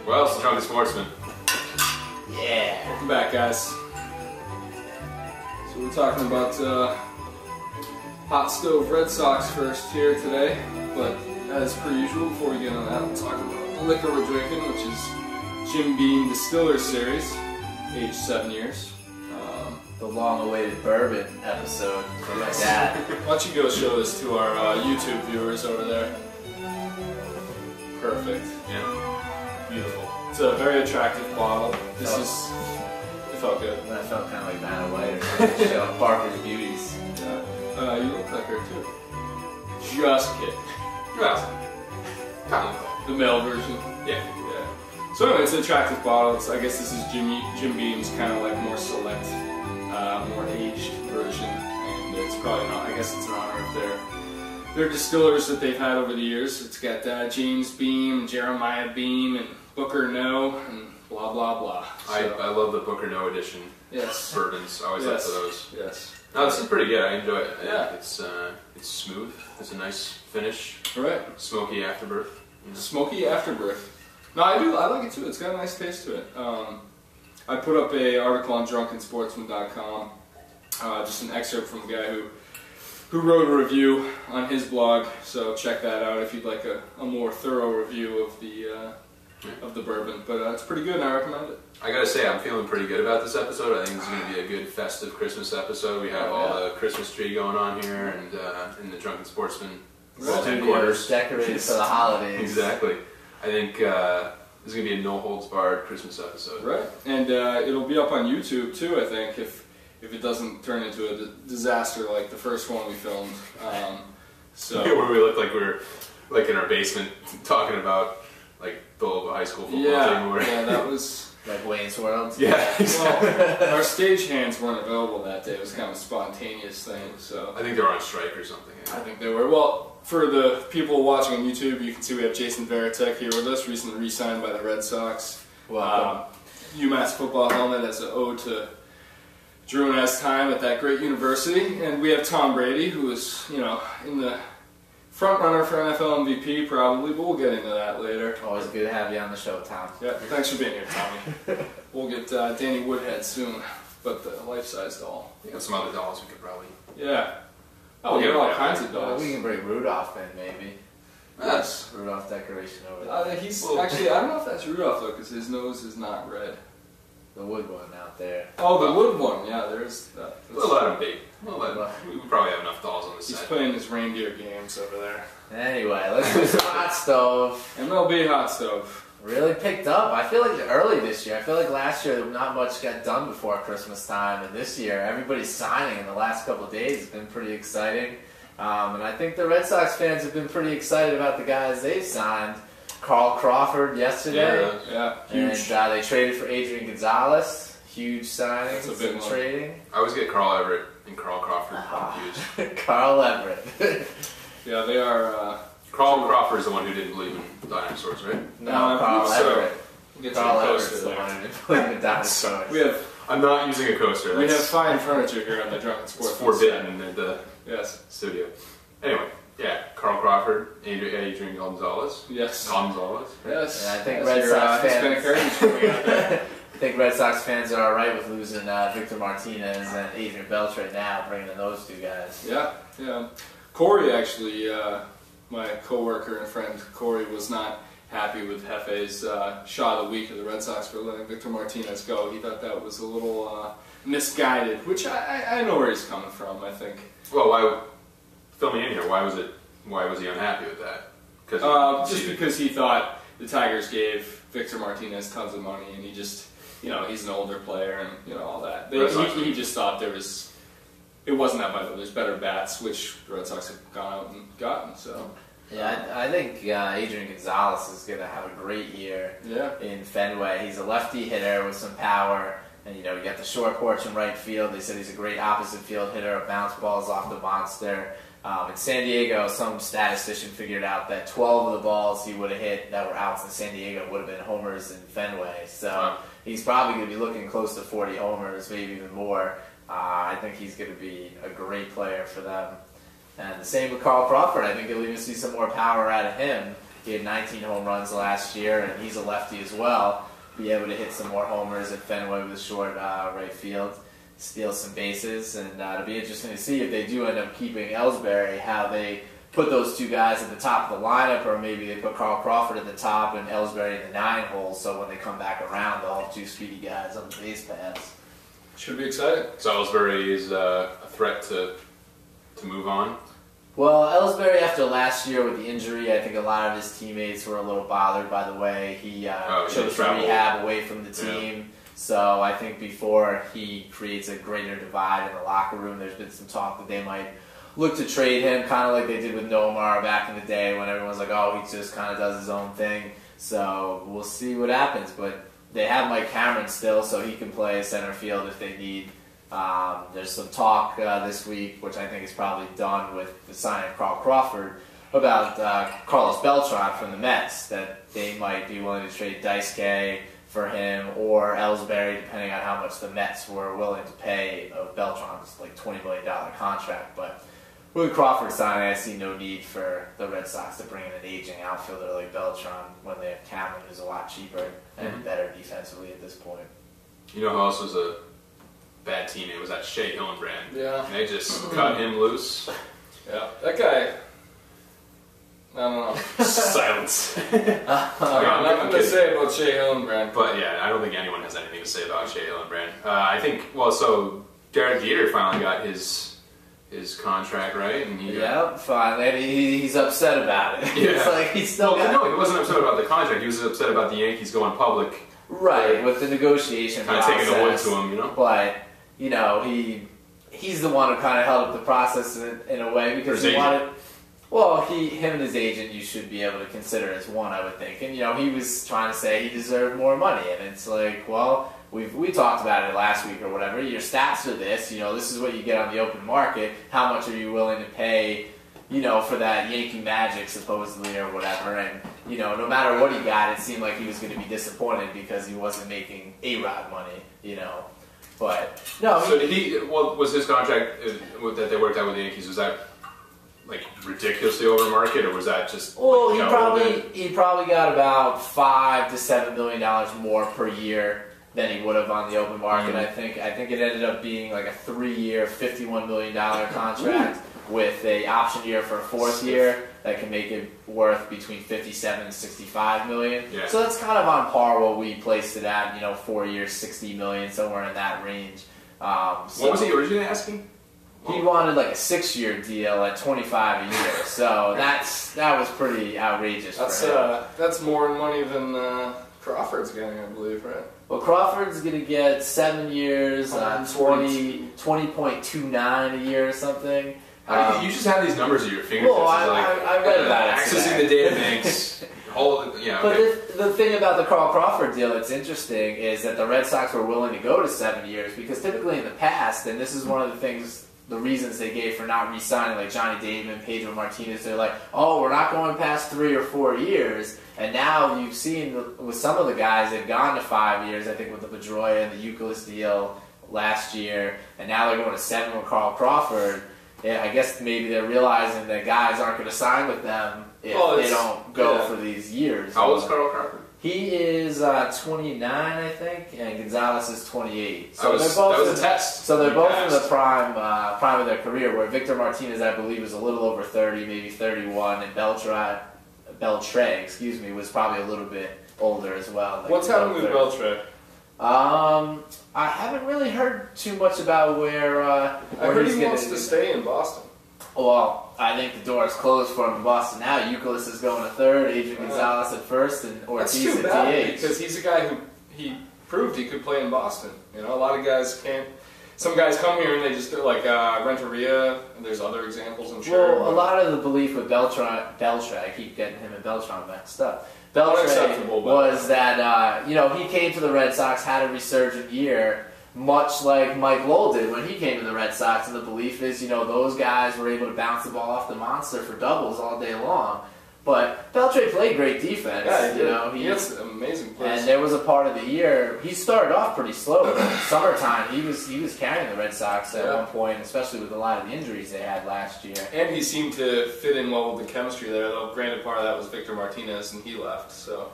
Well, it's the Drunken Sportsman. Yeah. Welcome back, guys. So we're talking about hot stove Red Sox first here today, but as per usual, before we get on that, we'll talk about the liquor we're drinking, which is Jim Beam Distiller Series, aged 7 years. The long-awaited bourbon episode from my dad. Why don't you go show this to our YouTube viewers over there? Perfect. Yeah. Beautiful. It's a very attractive bottle. It felt good. I felt kind of like Vanna White or something. Show Parker's Beauties. Yeah. You look like her too. Just kidding. Well, kind of. The male version. Yeah. So anyway, it's an attractive bottle. I guess this is Jim Beam's kind of like more select, more aged version, and it's probably not. I guess it's in honor of their distillers that they've had over the years. It's got James Beam, Jeremiah Beam, and Booker No, and blah blah blah. So, I love the Booker No edition. Yes. Bourbons. I always look for those. Yes. No, this is pretty good. I enjoy it. Yeah. It's smooth. It's a nice finish. Right. Smoky afterbirth. You know? Smoky afterbirth. No, I do. I like it too. It's got a nice taste to it. I put up an article on drunkensportsman.com, just an excerpt from the guy who wrote a review on his blog. So check that out if you'd like a more thorough review of the bourbon. But it's pretty good, and I recommend it. I gotta say, I'm feeling pretty good about this episode. I think this is gonna be a good festive Christmas episode. We have all the Christmas tree going on here, and in the Drunken Sportsman Studios decorated for the holidays. Exactly. I think this is going to be a no-holds-barred Christmas episode. Right, and it'll be up on YouTube too, I think, if it doesn't turn into a disaster like the first one we filmed. So where we look like we're like in our basement talking about like the local high school football team. Yeah, that was... Like Wayne's World? Yeah, exactly. Well, our stagehands weren't available that day. It was kind of a spontaneous thing, so... I think they were on strike or something. Yeah. I think they were. Well, for the people watching on YouTube, you can see we have Jason Varitek here with us, recently re-signed by the Red Sox. UMass football helmet as an ode to Drew and I's time at that great university. And we have Tom Brady, who is, in the front runner for NFL MVP probably, but we'll get into that later. Always good to have you on the show, Tom. Yeah, thanks for being here, Tommy. We'll get Danny Woodhead soon, but the life-size doll. You got some other dolls we could probably... Yeah. Oh, we get all kinds of dolls. We can bring Rudolph in, maybe. Yes. Rudolph decoration over there. He's actually, I don't know if that's Rudolph though, because his nose is not red. The wood one out there. Oh, the wood one. Yeah, there's that. We'll let him be. We probably have enough dolls on the set. He's playing his reindeer games over there. Anyway, let's do some hot stove. MLB hot stove. Really picked up. I feel like early this year. I feel like last year not much got done before Christmas time, and this year everybody's signing in the last couple of days. It's been pretty exciting. And I think the Red Sox fans have been pretty excited about the guys they've signed. Carl Crawford yesterday. Yeah, huge. And they traded for Adrian Gonzalez. Huge signing. That's a big one. Trading. I always get Carl Everett and Carl Crawford confused. Carl Everett. Yeah, they are... Carl Crawford is the one who didn't believe in dinosaurs, right? No, Carl Everett. We'll get Carl to the Everett's coaster the there. one who didn't believe in dinosaurs. I'm not using a coaster. We have fine furniture here on the Drunken It's Sportsman. forbidden in the Yes. studio. Anyway, yeah, Carl Crawford, Adrian Gonzalez. Yes. Gonzalez. Yes. And I think As Red your, Sox Hispanic heritage coming out there. I think Red Sox fans are alright with losing Victor Martinez and Adrian Beltre right now, bringing in those two guys. Yeah. Corey actually, my coworker and friend Corey, was not happy with Hefe's shot of the week of the Red Sox for letting Victor Martinez go. He thought that was a little misguided, which I know where he's coming from. I think. Well, fill me in here. Why was he unhappy with that? Just because he thought the Tigers gave Victor Martinez tons of money, and he just, he's an older player, and all that. He just thought it wasn't that vital. There's better bats, which the Red Sox have gone out and gotten. So. Yeah, I think Adrian Gonzalez is going to have a great year in Fenway. He's a lefty hitter with some power, and you got the short porch in right field. They said he's a great opposite field hitter, bounce balls off the monster. In San Diego, some statistician figured out that 12 of the balls he would have hit that were outs in San Diego would have been homers in Fenway. So he's probably going to be looking close to 40 homers, maybe even more. I think he's going to be a great player for them. And the same with Carl Crawford. I think you'll even see some more power out of him. He had 19 home runs last year, and he's a lefty as well. Be able to hit some more homers at Fenway with short right field, steal some bases, and it'll be interesting to see if they do end up keeping Ellsbury, how they put those two guys at the top of the lineup, or maybe they put Carl Crawford at the top and Ellsbury in the 9 hole, so when they come back around, they'll have two speedy guys on the base paths. Should be exciting. So Ellsbury is a threat to move on? Well, Ellsbury, after last year with the injury, I think a lot of his teammates were a little bothered by the way he chose to rehab away from the team. Yeah. So I think before he creates a greater divide in the locker room, there's been some talk that they might look to trade him, kind of like they did with Nomar back in the day when everyone's like, oh, he just kind of does his own thing. So we'll see what happens. But they have Mike Cameron still, so he can play center field if they need. There's some talk this week, which I think is probably done with the signing of Carl Crawford, about Carlos Beltran from the Mets, that they might be willing to trade Daisuke for him or Ellsbury, depending on how much the Mets were willing to pay of Beltran's like $20 million contract. But with Crawford signing, I see no need for the Red Sox to bring in an aging outfielder like Beltran when they have Cameron, who's a lot cheaper and better defensively at this point. You know who else was a bad teammate? Was that Shea Hillenbrand? Yeah. And they just cut him loose. Yeah. That guy, I don't know. Silence. I'm nothing to say about Shea Hillenbrand. But yeah, I don't think anyone has anything to say about Shea Hillenbrand. I think, well, so Derek Jeter finally got his contract, right? And finally. He's upset about it. Yeah. It's like he's still no, he wasn't upset about the contract. He was upset about the Yankees going public. Right, with the negotiation kind process. of taking the wood to him, you know? But, you know, he's the one who kind of held up the process in a way because he wanted... Well, him and his agent you should be able to consider as one, I would think. And, you know, he was trying to say he deserved more money. And it's like, well, we talked about it last week or whatever. Your stats are this. You know, this is what you get on the open market. How much are you willing to pay, you know, for that Yankee Magic, supposedly, or whatever. And, you know, no matter what he got, it seemed like he was going to be disappointed because he wasn't making A-Rod money, you know. But, no. So was his contract that they worked out with the Yankees, was that like ridiculously over market, or was that just? Well, he probably got about $5 to $7 million more per year than he would have on the open market. I think it ended up being like a 3-year, $51 million contract with a option year for a 4th year that can make it worth between $57 and $65 million. Yeah. So that's kind of on par what we placed it at. You know, 4 years, $60 million, somewhere in that range. What was he originally asking? He wanted like a 6-year deal at $25 a year, so that was pretty outrageous for him. That's more money than Crawford's getting, I believe, right? Well, Crawford's going to get 7 years, 20.29 a year or something. You just have these numbers at your fingertips. Well, I read about it. Accessing the data banks. But the thing about the Carl Crawford deal that's interesting is that the Red Sox were willing to go to 7 years because typically in the past, and this is one of the things, the reasons they gave for not re-signing like Johnny Damon, Pedro Martinez, they're like, oh, we're not going past 3 or 4 years. And now you've seen with some of the guys, they've gone to 5 years, I think with the Pedroia and the Euclid deal last year, and now they're going to 7 with Carl Crawford. Yeah, I guess maybe they're realizing that guys aren't going to sign with them if they don't go for these years. How old is Carl Crawford? He is 29, I think, and Gonzalez is 28. So that was a test. So they're both in the prime of their career, where Victor Martinez, I believe, is a little over 30, maybe 31, and Beltre, was probably a little bit older as well. What's happening with Beltre? I haven't really heard too much about where I heard he wants to stay in Boston. Well, I think the door is closed for him in Boston now. Euclid is going to 3rd, Adrian Gonzalez at 1st, and Ortiz at DH. Because he's a guy who he proved he could play in Boston. You know, a lot of guys can't. Some guys come here and they just do like Renteria, and there's other examples, I'm sure. Well, a lot of the belief with Beltre, I keep getting him and Beltran mixed up. Beltre was that, he came to the Red Sox, had a resurgent year, much like Mike Lowell did when he came to the Red Sox, and the belief is, those guys were able to bounce the ball off the monster for doubles all day long. But Beltre Beltre played great defense. Yeah, he has amazing plays. And there was a part of the year he started off pretty slow. But in summertime, he was carrying the Red Sox at one point, especially with a lot of the injuries they had last year. And he seemed to fit in well with the chemistry there. Though, granted, part of that was Victor Martinez, and he left. So.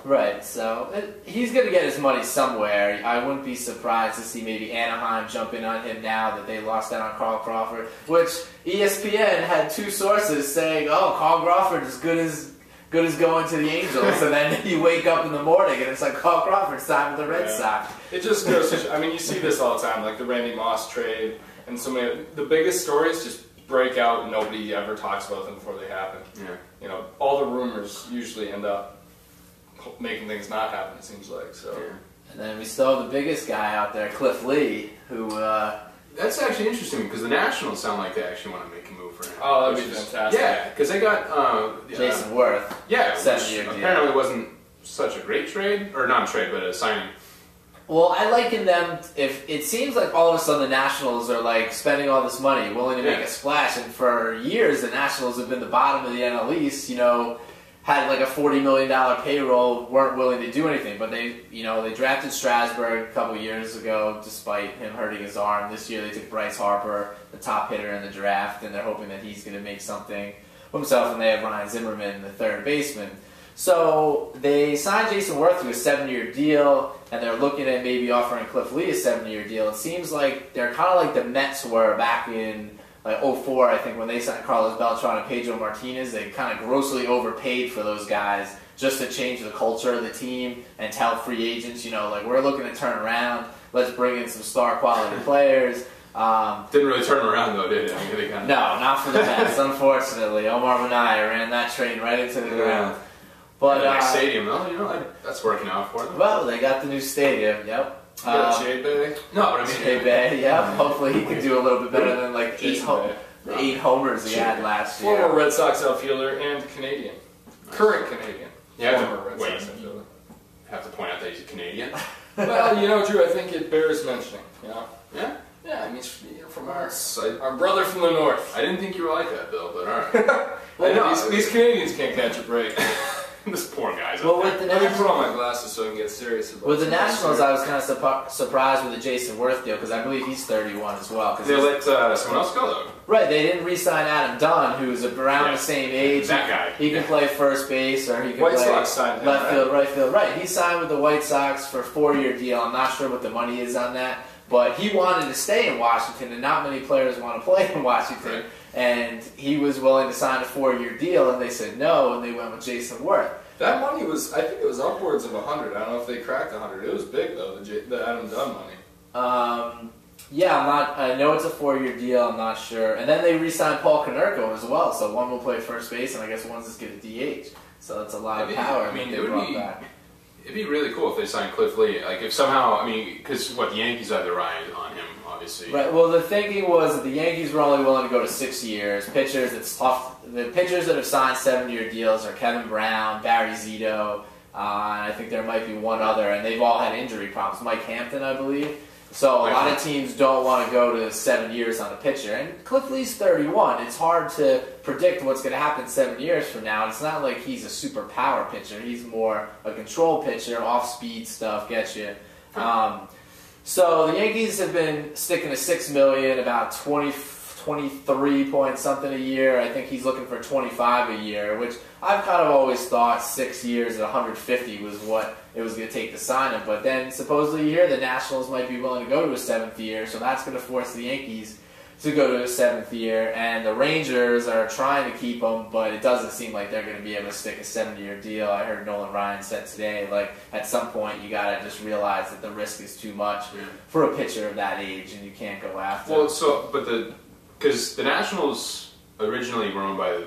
Right, so he's going to get his money somewhere. I wouldn't be surprised to see maybe Anaheim jump in on him now that they lost out on Carl Crawford, which ESPN had two sources saying, oh, Carl Crawford is good as going to the Angels, and then you wake up in the morning and it's like Carl Crawford signed with the Red Sox. It just goes to, I mean, you see this all the time, like the Randy Moss trade, and so many, the biggest stories just break out and nobody ever talks about them before they happen. Yeah. All the rumors usually end up making things not happen, it seems like. So. Yeah. And then we still have the biggest guy out there, Cliff Lee, who... That's actually interesting because the Nationals sound like they actually want to make a move for him. Oh, that'd be fantastic. Yeah, because they got... Jason Worth. Yeah, which apparently wasn't such a great trade, or not a trade, but a signing. Well, I liken them, if it seems like all of a sudden the Nationals are like spending all this money, willing to make a splash, and for years the Nationals have been the bottom of the NL East, had like a $40 million payroll, weren't willing to do anything. But they drafted Strasburg a couple years ago, despite him hurting his arm. This year they took Bryce Harper, the top hitter in the draft, and they're hoping that he's going to make something for himself. And they have Ryan Zimmerman, the third baseman. So they signed Jason Worth to a 7-year deal, and they're looking at maybe offering Cliff Lee a 7-year deal. It seems like they're kind of like the Mets were back in like 2004, I think, when they signed Carlos Beltran and Pedro Martinez. They kind of grossly overpaid for those guys just to change the culture of the team and tell free agents, we're looking to turn around. Let's bring in some star quality players. Didn't really turn them around though, did it? No, not for the Mets, unfortunately. Omar Minaya ran that train right into the ground. But nice stadium though, that's working out for them. Well, they got the new stadium. Yep. Shea Bay? No, but I mean... Shea Bay, yeah. Hopefully he can do a little bit better than like 8 homers he had last year. Former Red Sox outfielder and Canadian. Current Canadian. Yeah, you have to point out that he's a Canadian. Well, Drew, I think it bears mentioning. Yeah? Yeah, I mean, you're from our brother from the north. I didn't think you were like that, Bill, but alright. Well, these Canadians can't catch a break. This poor guy's well, up there. Let me put on my glasses so I can get serious about it. With the Nationals, I was kind of surprised with the Jason Worth deal because I believe he's 31 as well. They let someone else go, though. Right, they didn't re-sign Adam Dunn, who's around the same age. That guy. He can play first base or he can White play Sox signed him, left field, right field. Right, he signed with the White Sox for a 4-year deal. I'm not sure what the money is on that. But he wanted to stay in Washington, and not many players want to play in Washington. Right. And he was willing to sign a 4-year deal, and they said no, and they went with Jason Worth. That money was, I think it was upwards of 100. I don't know if they cracked 100. It was big, though, the Adam Dunn money. Yeah, I know it's a 4-year deal, I'm not sure. And then they re-signed Paul Konerko as well, so one will play first base, and I guess one's just get a DH. So that's a lot of power. I mean, it'd be really cool if they signed Cliff Lee. Like, if somehow, because the Yankees had their eye on him, obviously. Right, well, the thinking was that the Yankees were only willing to go to 6 years. Pitchers, it's tough. The pitchers that have signed 7-year deals are Kevin Brown, Barry Zito, I think there might be one other, and they've all had injury problems. Mike Hampton, I believe. So a lot of teams don't want to go to 7 years on a pitcher. And Cliff Lee's 31. It's hard to predict what's going to happen 7 years from now. And it's not like he's a super power pitcher. He's more a control pitcher, off-speed stuff, gets you. So the Yankees have been sticking to $6 million, about 23 point something a year. I think he's looking for 25 a year, which I've kind of always thought 6 years at 150 was what it was going to take to sign him. But then supposedly here the Nationals might be willing to go to a 7th year, so that's going to force the Yankees to go to a 7th year. And the Rangers are trying to keep him, but it doesn't seem like they're going to be able to stick a 7-year deal. I heard Nolan Ryan said today, like, at some point you got to just realize that the risk is too much for a pitcher of that age, and you can't go after him. Well, because the Nationals originally were owned by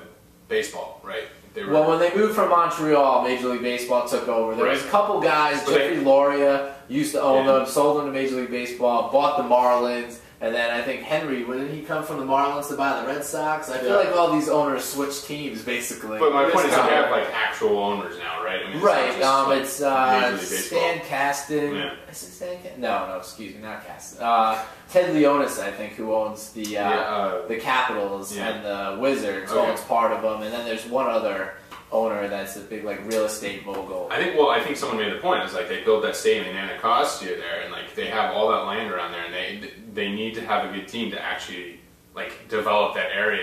baseball, right? Well, when they moved from Montreal, Major League Baseball took over. There was a couple guys, Jeffrey Loria used to own them, sold them to Major League Baseball, bought the Marlins, and then I think Henry, didn't he come from the Marlins to buy the Red Sox? I feel like all these owners switched teams, basically. But my point is they have actual owners now, right? I mean, it's Stan Kasten. Yeah. Is it Stan Kasten? No, excuse me, not Kasten. Ted Leonis, I think, who owns the Capitals and the Wizards, owns part of them. And then there's one other owner that's a big like real estate mogul. I think someone made the point. It's like they built that stadium in Anacostia there, and like they have all that land around there, and they need to have a good team to actually like develop that area.